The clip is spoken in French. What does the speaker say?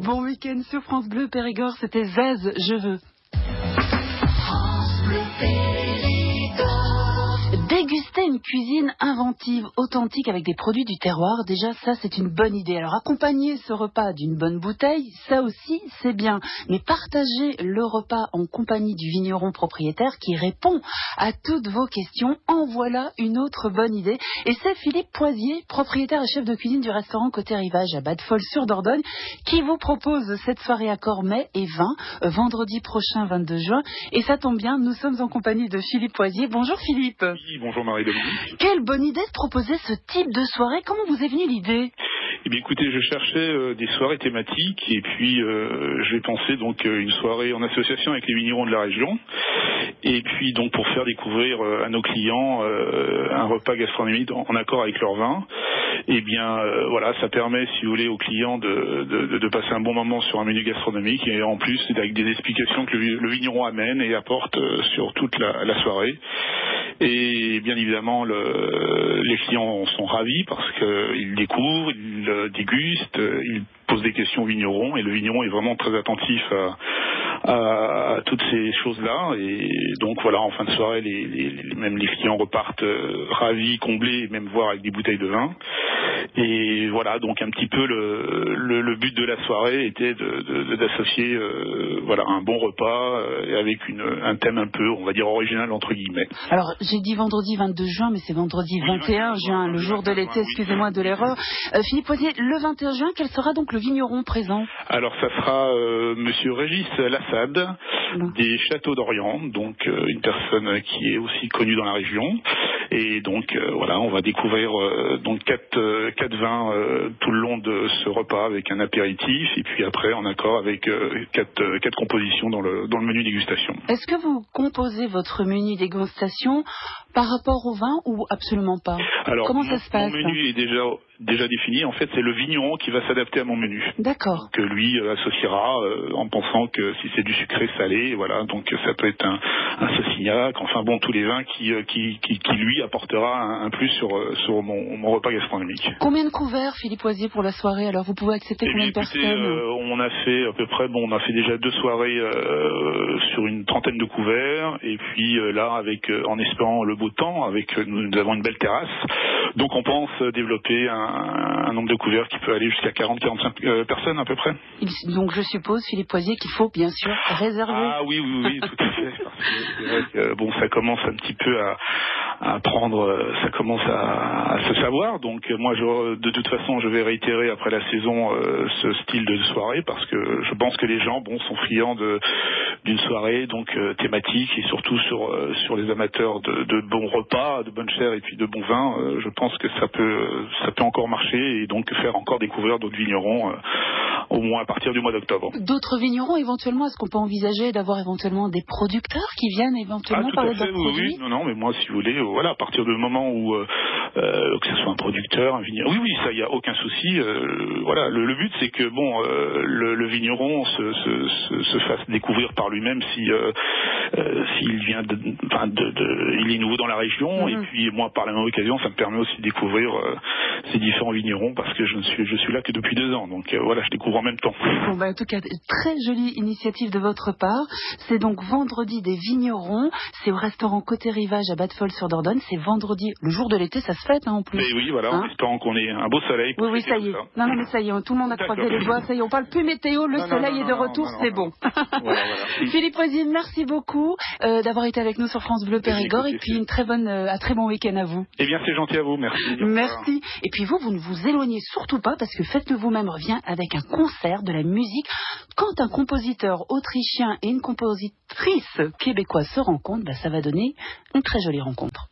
Bon week-end sur France Bleu Périgord, c'était Zaz, je veux. Déguster une cuisine inventive, authentique avec des produits du terroir, déjà ça c'est une bonne idée. Alors accompagner ce repas d'une bonne bouteille, ça aussi c'est bien. Mais partager le repas en compagnie du vigneron propriétaire qui répond à toutes vos questions, en voilà une autre bonne idée. Et c'est Philippe Poisier, propriétaire et chef de cuisine du restaurant Côté Rivage à Bad-Foll-sur-Dordogne, qui vous propose cette soirée accord mets et vin, vendredi prochain 22 juin. Et ça tombe bien, nous sommes en compagnie de Philippe Poisier. Bonjour Philippe. Oui, bonjour Marie-Dominique. Quelle bonne idée de proposer ce type de soirée. Comment vous est venue l'idée ? Eh bien écoutez, je cherchais des soirées thématiques et puis j'ai pensé donc une soirée en association avec les vignerons de la région et puis donc pour faire découvrir à nos clients un repas gastronomique en accord avec leur vin. Eh bien voilà, ça permet si vous voulez aux clients de passer un bon moment sur un menu gastronomique et en plus avec des explications que le vigneron amène et apporte sur toute la soirée. Et bien évidemment, les clients sont ravis parce qu'ils découvrent, ils dégustent, ils posent des questions au vigneron et le vigneron est vraiment très attentif à toutes ces choses-là. Et donc voilà, en fin de soirée, même les clients repartent ravis, comblés, même voire avec des bouteilles de vin. Et voilà, donc un petit peu le but de la soirée était d'associer voilà un bon repas avec un thème un peu, on va dire, original entre guillemets. Alors j'ai dit vendredi 22 juin, mais c'est vendredi 21 juin, le jour de l'été, excusez-moi de l'erreur. Philippe Poisier, le 21 juin, quel sera donc le vigneron présent ? Alors ça sera Monsieur Régis Lassade des Châteaux d'Orient, donc une personne qui est aussi connue dans la région. Et donc voilà, on va découvrir donc quatre vins tout le long de ce repas avec un apéritif et puis après en accord avec quatre compositions dans le menu dégustation. Est-ce que vous composez votre menu dégustation par rapport au vin ou absolument pas ? Alors, comment ça se passe ? Mon menu est déjà défini. En fait, c'est le vigneron qui va s'adapter à mon menu. D'accord. Que lui associera en pensant que si c'est du sucré salé, voilà, donc ça peut être un saucignac, enfin bon, tous les vins qui lui apportera un plus sur mon repas gastronomique. Combien de couverts, Philippe Poisier, pour la soirée ? Alors, vous pouvez accepter combien de personnes ? On a fait à peu près, on a fait déjà 2 soirées sur une trentaine de couverts, et puis là, en espérant le beau temps, nous avons une belle terrasse, donc on pense développer un nombre de couverts qui peut aller jusqu'à 40-45 personnes à peu près. Donc je suppose, Philippe Poisier, qu'il faut bien sûr réserver. Ah oui, tout à fait. Parce que c'est vrai que ça commence un petit peu à prendre, ça commence à se savoir. Donc moi, de toute façon, je vais réitérer après la saison ce style de soirée parce que je pense que les gens, sont friands d'une soirée donc thématique et surtout sur les amateurs de bons repas, de bonnes chairs et puis de bons vins. Je pense que ça peut encore marcher et donc faire encore découvrir d'autres vignerons au moins à partir du mois d'octobre. D'autres vignerons éventuellement, est-ce qu'on peut envisager d'avoir éventuellement des producteurs qui viennent éventuellement parler de leurs produits ? Oui, non, mais moi si vous voulez, voilà, à partir du moment où que ce soit un producteur, un vigneron, oui, ça y a aucun souci. Voilà, le but c'est que le vigneron se fasse découvrir par lui-même s'il vient il est nouveau dans la région et puis moi par la même occasion ça me permet aussi de découvrir ces différents vignerons parce que je suis là que depuis 2 ans, donc voilà, je découvre en même temps. Bon, en tout cas, très jolie initiative de votre part. C'est donc vendredi des vignerons, c'est au restaurant Côté Rivage à Bad-Foll-sur-Dordogne, c'est vendredi, le jour de l'été, ça se fête en plus. Mais oui, voilà, en espérant qu'on ait un beau soleil. Oui, ça y est. Non, mais ça y est, tout le monde a croisé les doigts, ça y est, on parle plus météo, le soleil est de retour, c'est bon. Voilà. Philippe Poisier, merci beaucoup d'avoir été avec nous sur France Bleu Périgord et puis un très bon week-end à vous. Eh bien, c'est gentil à vous, merci. Merci. Et puis vous ne vous éloignez surtout pas parce que Faites-le vous-même revient avec un concert de la musique. Quand un compositeur autrichien et une compositrice québécoise se rencontrent, ça va donner une très jolie rencontre.